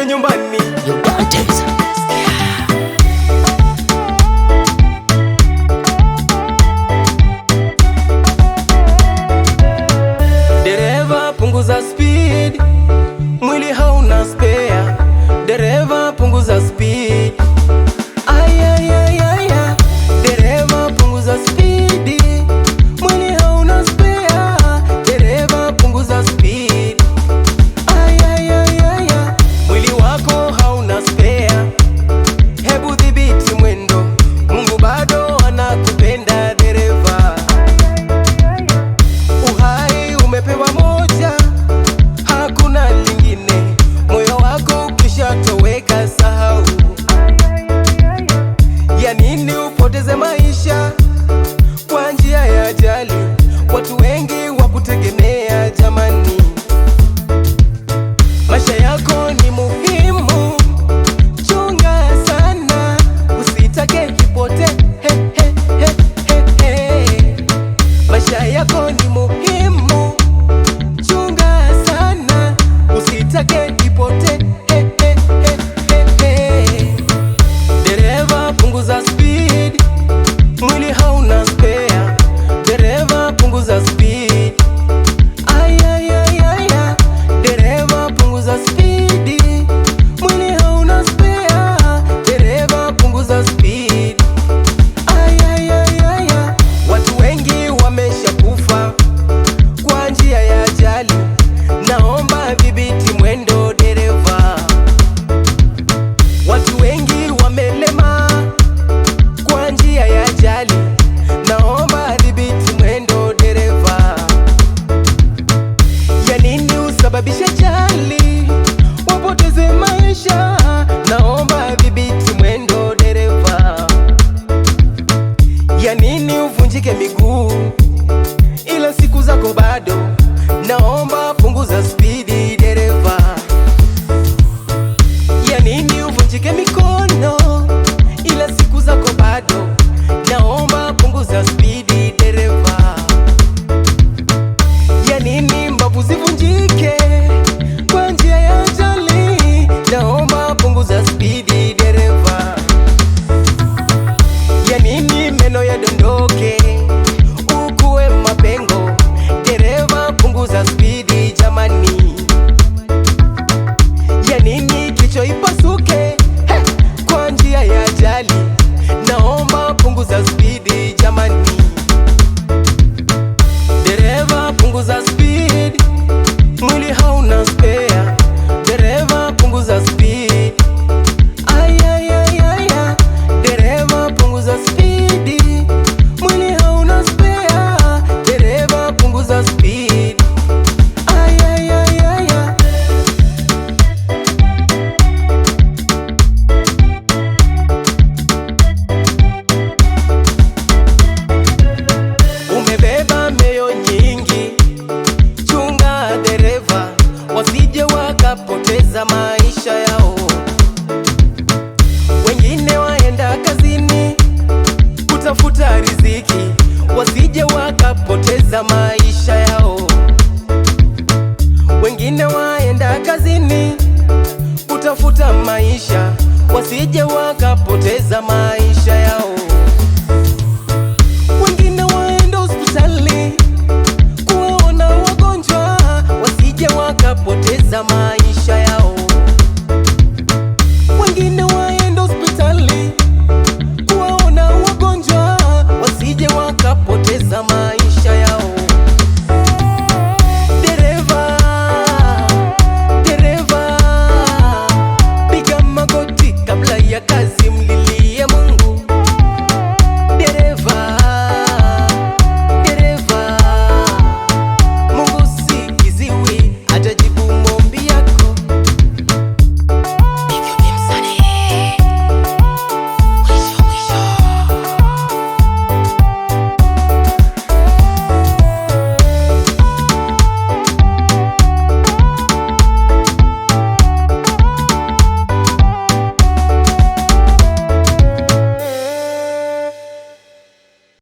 Nyumbani dereva punguza speed, mwili hauna spare. Dereva punguza speed, ayayayaya. Dereva punguza speed, mwili hauna spare. Dereva punguza speed, ayayayaya. Mwili wako hauna spare, hebu dhibiti mwendo, Mungu bado anakupenda dereva. Uhai umepewa moja, hakuna lingine. Moyo wako ukishatoweka sahau. Ya nini upoteze maisha kwa njia ya ajali? Watu wengi wakutegemea jamani. Maisha yako ni muhimu, chunga sana, usitake kipote. Maisha yako ni muhimu, chunga sana, usitake kipote. Dereva punguza speed, mwili hauna spare. Dereva punguza speed, ayayayaya. Dereva punguza speed, mwili hauna spare. Dereva punguza speed, ayayayaya. Watu wengi wameshakufa kwa njia ya ajali, naomba dhibiti mwendo dereva. Watu wengi wamelema kwa njia ya ajali, naomba dhibiti mwendo dereva. Ya nini usababishe ajali, wapoteze maisha? Naomba dhibiti mwendo dereva. Ya nini uvunjike miguu